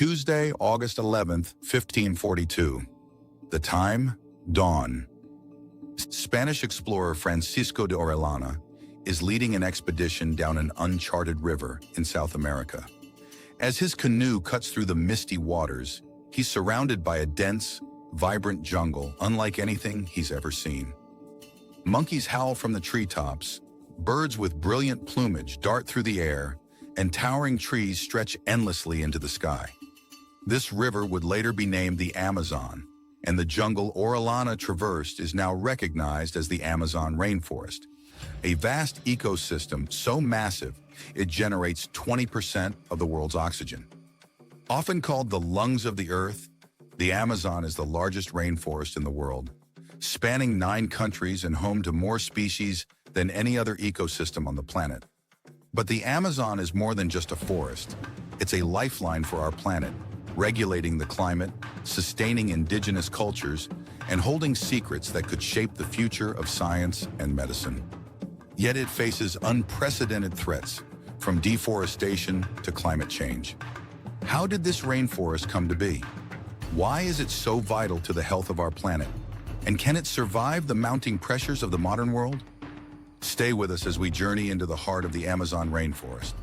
Tuesday, August 11th, 1542. The time, dawn. Spanish explorer Francisco de Orellana is leading an expedition down an uncharted river in South America. As his canoe cuts through the misty waters, he's surrounded by a dense, vibrant jungle unlike anything he's ever seen. Monkeys howl from the treetops, birds with brilliant plumage dart through the air, and towering trees stretch endlessly into the sky. This river would later be named the Amazon, and the jungle Orellana traversed is now recognized as the Amazon Rainforest, a vast ecosystem so massive it generates 20% of the world's oxygen. Often called the lungs of the earth, the Amazon is the largest rainforest in the world, spanning 9 countries and home to more species than any other ecosystem on the planet. But the Amazon is more than just a forest. It's a lifeline for our planet, regulating the climate, sustaining indigenous cultures, and holding secrets that could shape the future of science and medicine. Yet it faces unprecedented threats, from deforestation to climate change. How did this rainforest come to be? Why is it so vital to the health of our planet? And can it survive the mounting pressures of the modern world? Stay with us as we journey into the heart of the Amazon rainforest,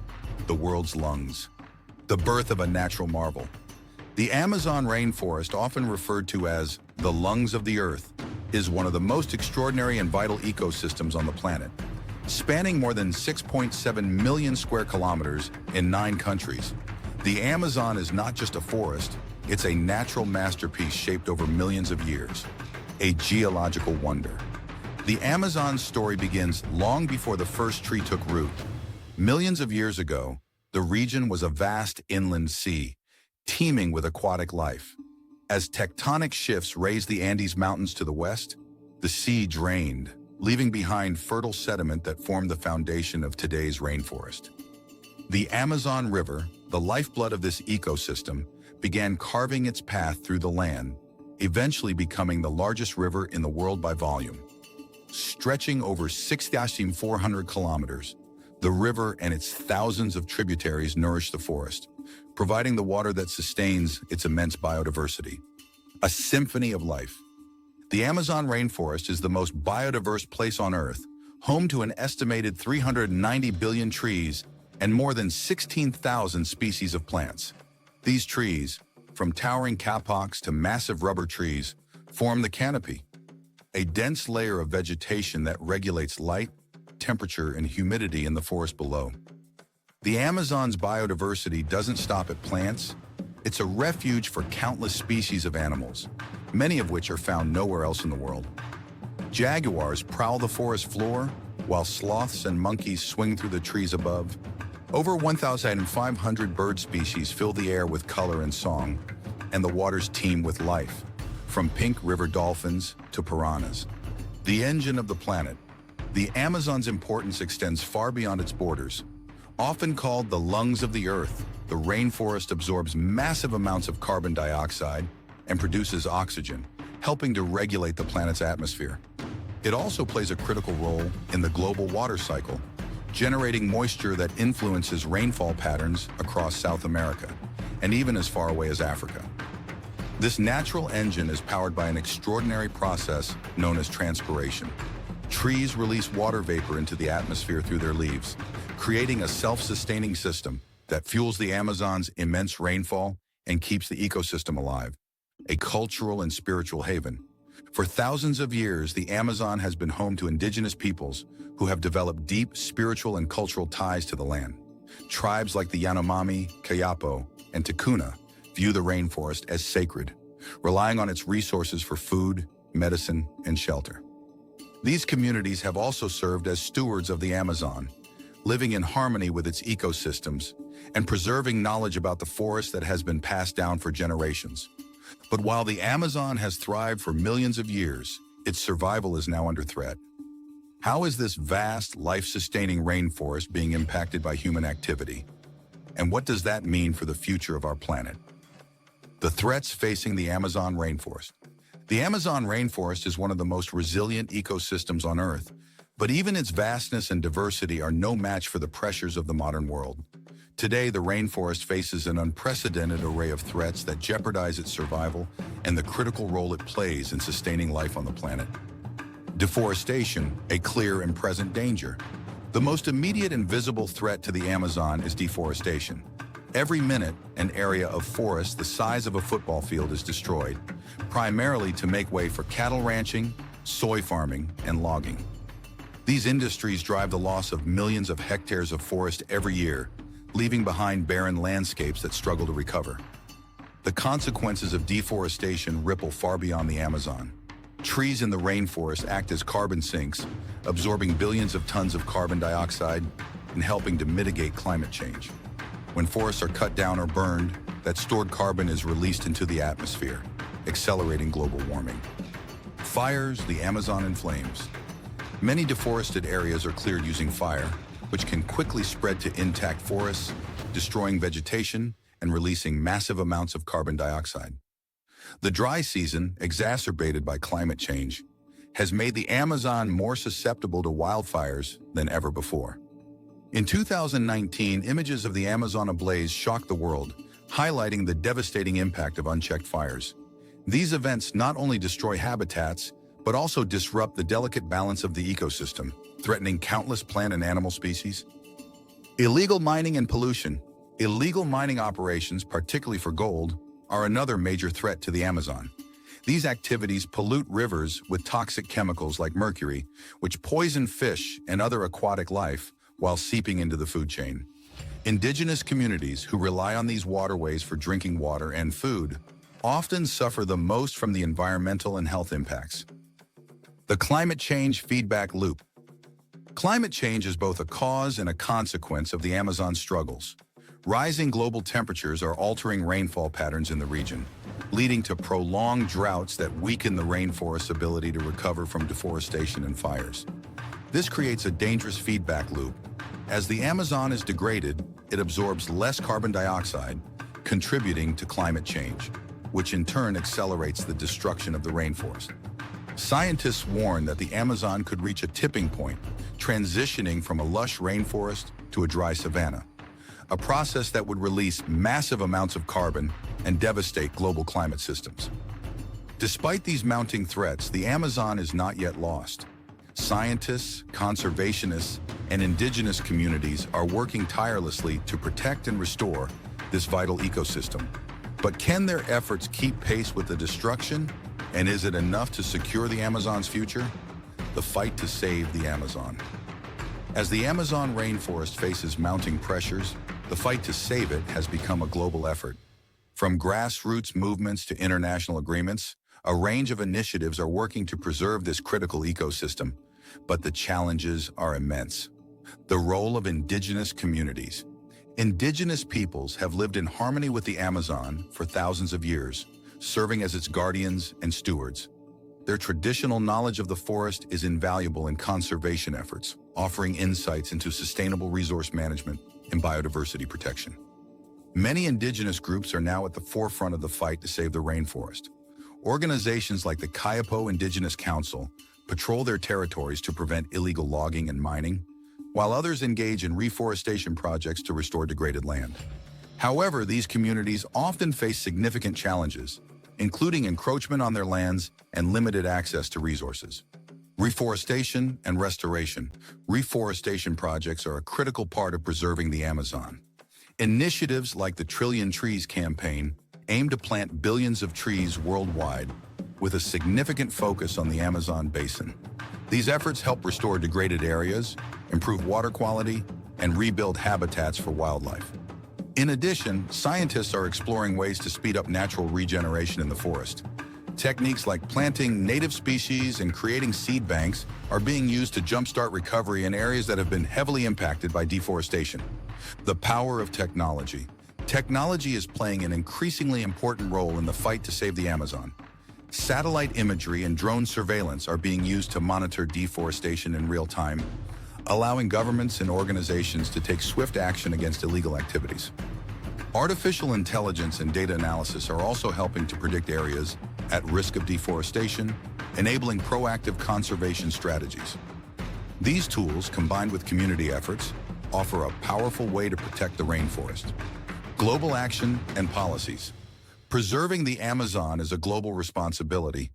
the world's lungs, the birth of a natural marvel. The Amazon rainforest, often referred to as the lungs of the earth, is one of the most extraordinary and vital ecosystems on the planet. Spanning more than 6.7 million square kilometers in 9 countries, the Amazon is not just a forest, it's a natural masterpiece shaped over millions of years, a geological wonder. The Amazon's story begins long before the first tree took root. Millions of years ago, the region was a vast inland sea, teeming with aquatic life. As tectonic shifts raised the Andes Mountains to the west, the sea drained, leaving behind fertile sediment that formed the foundation of today's rainforest. The Amazon River, the lifeblood of this ecosystem, began carving its path through the land, eventually becoming the largest river in the world by volume. Stretching over 6,400 kilometers, the river and its thousands of tributaries nourish the forest, providing the water that sustains its immense biodiversity. A symphony of life. The Amazon rainforest is the most biodiverse place on Earth, home to an estimated 390 billion trees and more than 16,000 species of plants. These trees, from towering kapoks to massive rubber trees, form the canopy, a dense layer of vegetation that regulates light, temperature, and humidity in the forest below. The Amazon's biodiversity doesn't stop at plants. It's a refuge for countless species of animals, many of which are found nowhere else in the world. Jaguars prowl the forest floor, while sloths and monkeys swing through the trees above. Over 1,500 bird species fill the air with color and song, and the waters teem with life, from pink river dolphins to piranhas. The engine of the planet, the Amazon's importance extends far beyond its borders. Often called the lungs of the earth, the rainforest absorbs massive amounts of carbon dioxide and produces oxygen, helping to regulate the planet's atmosphere. It also plays a critical role in the global water cycle, generating moisture that influences rainfall patterns across South America and even as far away as Africa. This natural engine is powered by an extraordinary process known as transpiration. Trees release water vapor into the atmosphere through their leaves, creating a self-sustaining system that fuels the Amazon's immense rainfall and keeps the ecosystem alive, a cultural and spiritual haven. For thousands of years, the Amazon has been home to indigenous peoples who have developed deep spiritual and cultural ties to the land. Tribes like the Yanomami, Kayapo, and Ticuna view the rainforest as sacred, relying on its resources for food, medicine, and shelter. These communities have also served as stewards of the Amazon, living in harmony with its ecosystems and preserving knowledge about the forest that has been passed down for generations. But while the Amazon has thrived for millions of years, its survival is now under threat. How is this vast, life-sustaining rainforest being impacted by human activity? And what does that mean for the future of our planet? The threats facing the Amazon rainforest. The Amazon rainforest is one of the most resilient ecosystems on Earth, but even its vastness and diversity are no match for the pressures of the modern world. Today, the rainforest faces an unprecedented array of threats that jeopardize its survival and the critical role it plays in sustaining life on the planet. Deforestation, a clear and present danger. The most immediate and visible threat to the Amazon is deforestation. Every minute, an area of forest the size of a football field is destroyed, primarily to make way for cattle ranching, soy farming, and logging. These industries drive the loss of millions of hectares of forest every year, leaving behind barren landscapes that struggle to recover. The consequences of deforestation ripple far beyond the Amazon. Trees in the rainforest act as carbon sinks, absorbing billions of tons of carbon dioxide and helping to mitigate climate change. When forests are cut down or burned, that stored carbon is released into the atmosphere, accelerating global warming. Fires, the Amazon in flames. Many deforested areas are cleared using fire, which can quickly spread to intact forests, destroying vegetation and releasing massive amounts of carbon dioxide. The dry season, exacerbated by climate change, has made the Amazon more susceptible to wildfires than ever before. In 2019, images of the Amazon ablaze shocked the world, highlighting the devastating impact of unchecked fires. These events not only destroy habitats, but also disrupt the delicate balance of the ecosystem, threatening countless plant and animal species. Illegal mining and pollution. Illegal mining operations, particularly for gold, are another major threat to the Amazon. These activities pollute rivers with toxic chemicals like mercury, which poison fish and other aquatic life while seeping into the food chain. Indigenous communities who rely on these waterways for drinking water and food often suffer the most from the environmental and health impacts. The climate change feedback loop. Climate change is both a cause and a consequence of the Amazon's struggles. Rising global temperatures are altering rainfall patterns in the region, leading to prolonged droughts that weaken the rainforest's ability to recover from deforestation and fires. This creates a dangerous feedback loop. As the Amazon is degraded, it absorbs less carbon dioxide, contributing to climate change, which in turn accelerates the destruction of the rainforest. Scientists warn that the Amazon could reach a tipping point, transitioning from a lush rainforest to a dry savanna, a process that would release massive amounts of carbon and devastate global climate systems. Despite these mounting threats, the Amazon is not yet lost. Scientists, conservationists, and indigenous communities are working tirelessly to protect and restore this vital ecosystem. But can their efforts keep pace with the destruction? And is it enough to secure the Amazon's future? The fight to save the Amazon. As the Amazon rainforest faces mounting pressures, the fight to save it has become a global effort. From grassroots movements to international agreements, a range of initiatives are working to preserve this critical ecosystem, but the challenges are immense. The role of indigenous communities. Indigenous peoples have lived in harmony with the Amazon for thousands of years, serving as its guardians and stewards. Their traditional knowledge of the forest is invaluable in conservation efforts, offering insights into sustainable resource management and biodiversity protection. Many indigenous groups are now at the forefront of the fight to save the rainforest. Organizations like the Kayapo Indigenous Council patrol their territories to prevent illegal logging and mining, while others engage in reforestation projects to restore degraded land. However, these communities often face significant challenges, including encroachment on their lands and limited access to resources. Reforestation and restoration. Reforestation projects are a critical part of preserving the Amazon. Initiatives like the Trillion Trees campaign aim to plant billions of trees worldwide, with a significant focus on the Amazon basin. These efforts help restore degraded areas, improve water quality, and rebuild habitats for wildlife. In addition, scientists are exploring ways to speed up natural regeneration in the forest. Techniques like planting native species and creating seed banks are being used to jumpstart recovery in areas that have been heavily impacted by deforestation. The power of technology. Technology is playing an increasingly important role in the fight to save the Amazon. Satellite imagery and drone surveillance are being used to monitor deforestation in real time, allowing governments and organizations to take swift action against illegal activities. Artificial intelligence and data analysis are also helping to predict areas at risk of deforestation, enabling proactive conservation strategies. These tools, combined with community efforts, offer a powerful way to protect the rainforest. Global action and policies. Preserving the Amazon is a global responsibility.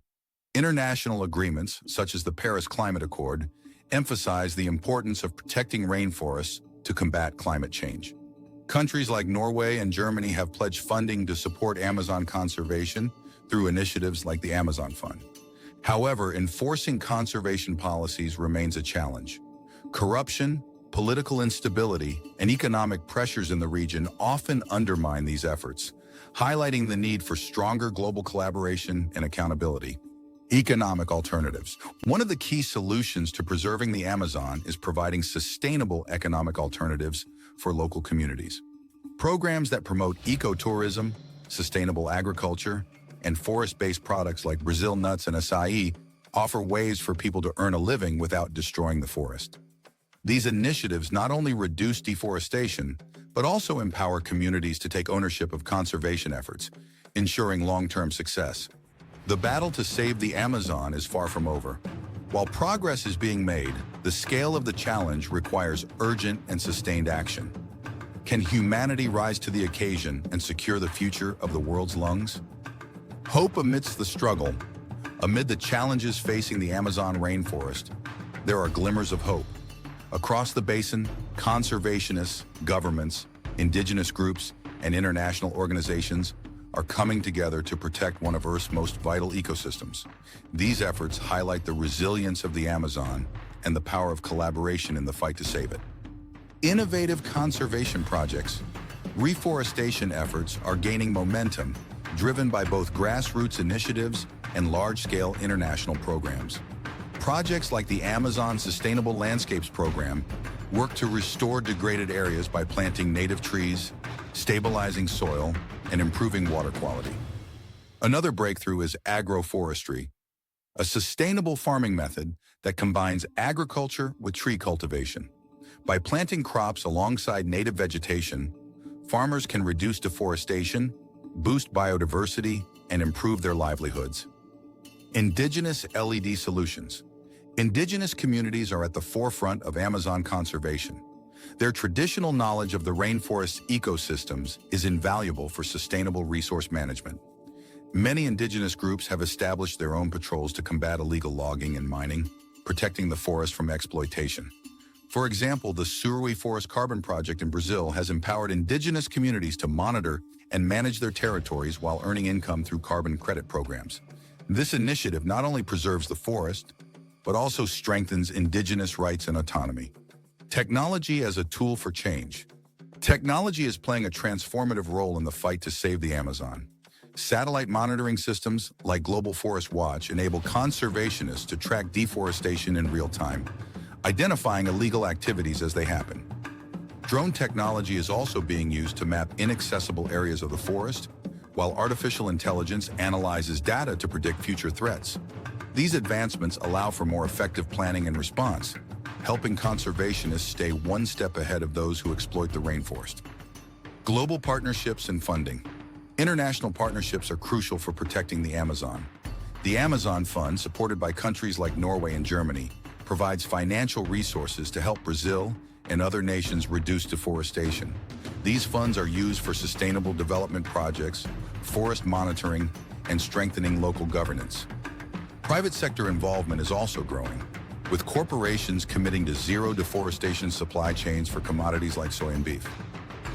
International agreements, such as the Paris Climate Accord, emphasize the importance of protecting rainforests to combat climate change. Countries like Norway and Germany have pledged funding to support Amazon conservation through initiatives like the Amazon Fund. However, enforcing conservation policies remains a challenge. Corruption, political instability, and economic pressures in the region often undermine these efforts, highlighting the need for stronger global collaboration and accountability. Economic alternatives. One of the key solutions to preserving the Amazon is providing sustainable economic alternatives for local communities. Programs that promote ecotourism, sustainable agriculture, and forest-based products like Brazil nuts and acai offer ways for people to earn a living without destroying the forest. These initiatives not only reduce deforestation, but also empower communities to take ownership of conservation efforts, ensuring long-term success. The battle to save the Amazon is far from over. While progress is being made, the scale of the challenge requires urgent and sustained action. Can humanity rise to the occasion and secure the future of the world's lungs? Hope amidst the struggle. Amid the challenges facing the Amazon rainforest, there are glimmers of hope. Across the basin, conservationists, governments, indigenous groups, and international organizations are coming together to protect one of Earth's most vital ecosystems. These efforts highlight the resilience of the Amazon and the power of collaboration in the fight to save it. Innovative conservation projects. Reforestation efforts are gaining momentum, driven by both grassroots initiatives and large-scale international programs. Projects like the Amazon Sustainable Landscapes Program work to restore degraded areas by planting native trees, stabilizing soil, and improving water quality. Another breakthrough is agroforestry, a sustainable farming method that combines agriculture with tree cultivation. By planting crops alongside native vegetation, farmers can reduce deforestation, boost biodiversity, and improve their livelihoods. Indigenous LED solutions. Indigenous communities are at the forefront of Amazon conservation. Their traditional knowledge of the rainforest's ecosystems is invaluable for sustainable resource management. Many indigenous groups have established their own patrols to combat illegal logging and mining, protecting the forest from exploitation. For example, the Surui Forest Carbon Project in Brazil has empowered indigenous communities to monitor and manage their territories while earning income through carbon credit programs. This initiative not only preserves the forest, but also strengthens indigenous rights and autonomy. Technology as a tool for change. Technology is playing a transformative role in the fight to save the Amazon. Satellite monitoring systems like Global Forest Watch enable conservationists to track deforestation in real time, identifying illegal activities as they happen. Drone technology is also being used to map inaccessible areas of the forest, while artificial intelligence analyzes data to predict future threats. These advancements allow for more effective planning and response, helping conservationists stay one step ahead of those who exploit the rainforest. Global partnerships and funding. International partnerships are crucial for protecting the Amazon. The Amazon Fund, supported by countries like Norway and Germany, provides financial resources to help Brazil and other nations reduce deforestation. These funds are used for sustainable development projects, forest monitoring, and strengthening local governance. Private sector involvement is also growing, with corporations committing to zero deforestation supply chains for commodities like soy and beef.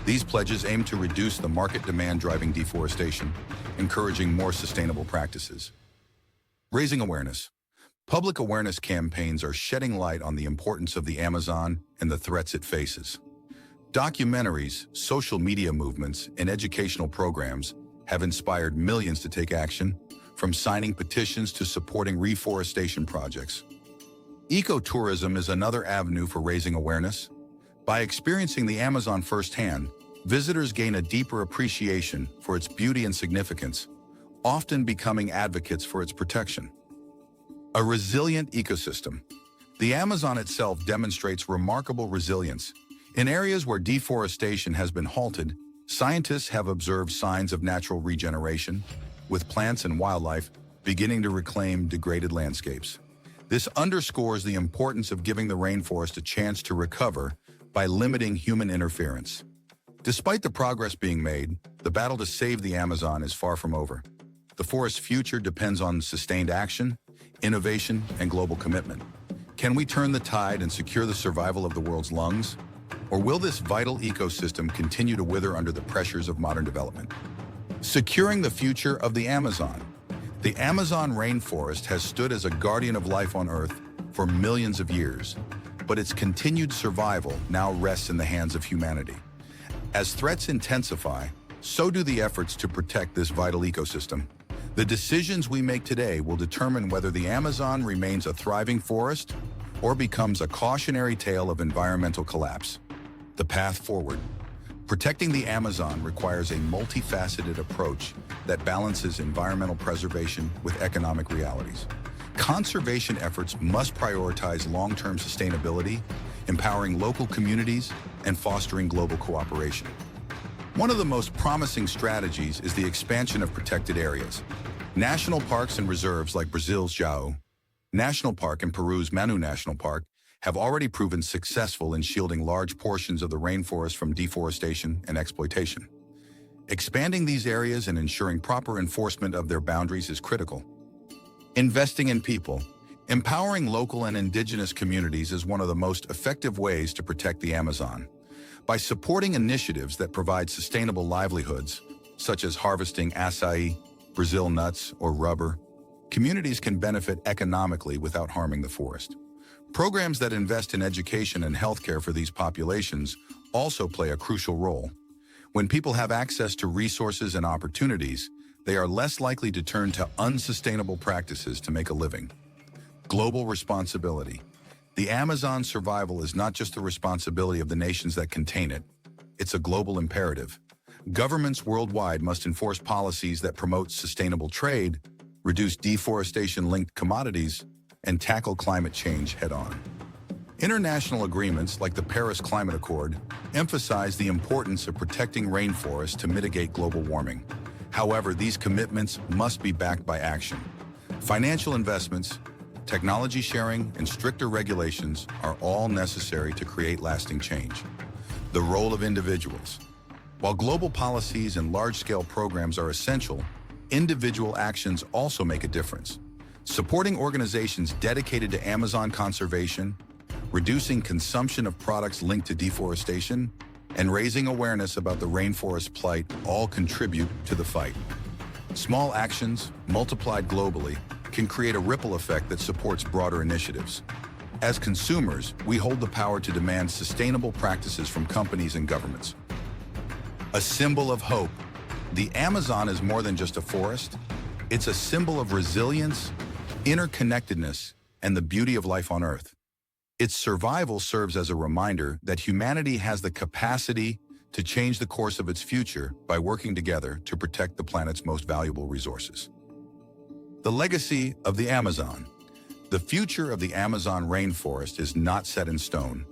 These pledges aim to reduce the market demand driving deforestation, encouraging more sustainable practices. Raising awareness. Public awareness campaigns are shedding light on the importance of the Amazon and the threats it faces. Documentaries, social media movements, and educational programs have inspired millions to take action, from signing petitions to supporting reforestation projects. Ecotourism is another avenue for raising awareness. By experiencing the Amazon firsthand, visitors gain a deeper appreciation for its beauty and significance, often becoming advocates for its protection. A resilient ecosystem. The Amazon itself demonstrates remarkable resilience. In areas where deforestation has been halted, scientists have observed signs of natural regeneration, with plants and wildlife beginning to reclaim degraded landscapes. This underscores the importance of giving the rainforest a chance to recover by limiting human interference. Despite the progress being made, the battle to save the Amazon is far from over. The forest's future depends on sustained action, innovation, and global commitment. Can we turn the tide and secure the survival of the world's lungs? Or will this vital ecosystem continue to wither under the pressures of modern development? Securing the future of the Amazon. The Amazon rainforest has stood as a guardian of life on Earth for millions of years, but its continued survival now rests in the hands of humanity. As threats intensify, so do the efforts to protect this vital ecosystem. The decisions we make today will determine whether the Amazon remains a thriving forest or becomes a cautionary tale of environmental collapse. The path forward. Protecting the Amazon requires a multifaceted approach that balances environmental preservation with economic realities. Conservation efforts must prioritize long-term sustainability, empowering local communities, and fostering global cooperation. One of the most promising strategies is the expansion of protected areas. National parks and reserves like Brazil's Jau National Park and Peru's Manu National Park have already proven successful in shielding large portions of the rainforest from deforestation and exploitation. Expanding these areas and ensuring proper enforcement of their boundaries is critical. Investing in people. Empowering local and indigenous communities is one of the most effective ways to protect the Amazon. By supporting initiatives that provide sustainable livelihoods, such as harvesting acai, Brazil nuts, or rubber, communities can benefit economically without harming the forest. Programs that invest in education and healthcare for these populations also play a crucial role. When people have access to resources and opportunities, they are less likely to turn to unsustainable practices to make a living. Global responsibility. The Amazon's survival is not just the responsibility of the nations that contain it, it's a global imperative. Governments worldwide must enforce policies that promote sustainable trade, reduce deforestation-linked commodities, and tackle climate change head-on. International agreements like the Paris Climate Accord emphasize the importance of protecting rainforests to mitigate global warming. However, these commitments must be backed by action. Financial investments, technology sharing, and stricter regulations are all necessary to create lasting change. The role of individuals. While global policies and large-scale programs are essential, individual actions also make a difference. Supporting organizations dedicated to Amazon conservation, reducing consumption of products linked to deforestation, and raising awareness about the rainforest plight all contribute to the fight. Small actions, multiplied globally, can create a ripple effect that supports broader initiatives. As consumers, we hold the power to demand sustainable practices from companies and governments. A symbol of hope. The Amazon is more than just a forest. It's a symbol of resilience, interconnectedness, and the beauty of life on Earth. Its survival serves as a reminder that humanity has the capacity to change the course of its future by working together to protect the planet's most valuable resources. The legacy of the Amazon. The future of the Amazon rainforest is not set in stone.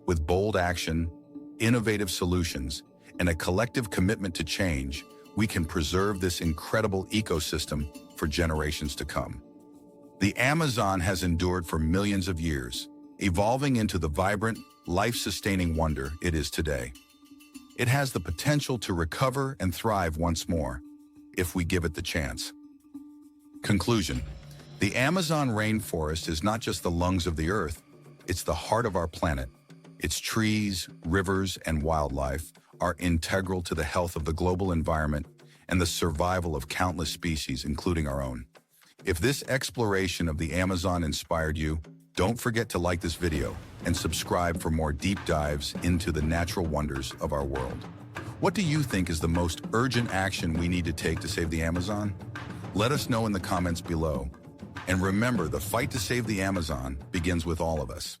With bold action, innovative solutions, and a collective commitment to change, we can preserve this incredible ecosystem for generations to come. The Amazon has endured for millions of years, evolving into the vibrant, life-sustaining wonder it is today. It has the potential to recover and thrive once more, if we give it the chance. Conclusion. The Amazon rainforest is not just the lungs of the Earth, it's the heart of our planet. Its trees, rivers, and wildlife are integral to the health of the global environment and the survival of countless species, including our own. If this exploration of the Amazon inspired you, don't forget to like this video and subscribe for more deep dives into the natural wonders of our world. What do you think is the most urgent action we need to take to save the Amazon? Let us know in the comments below. And remember, the fight to save the Amazon begins with all of us.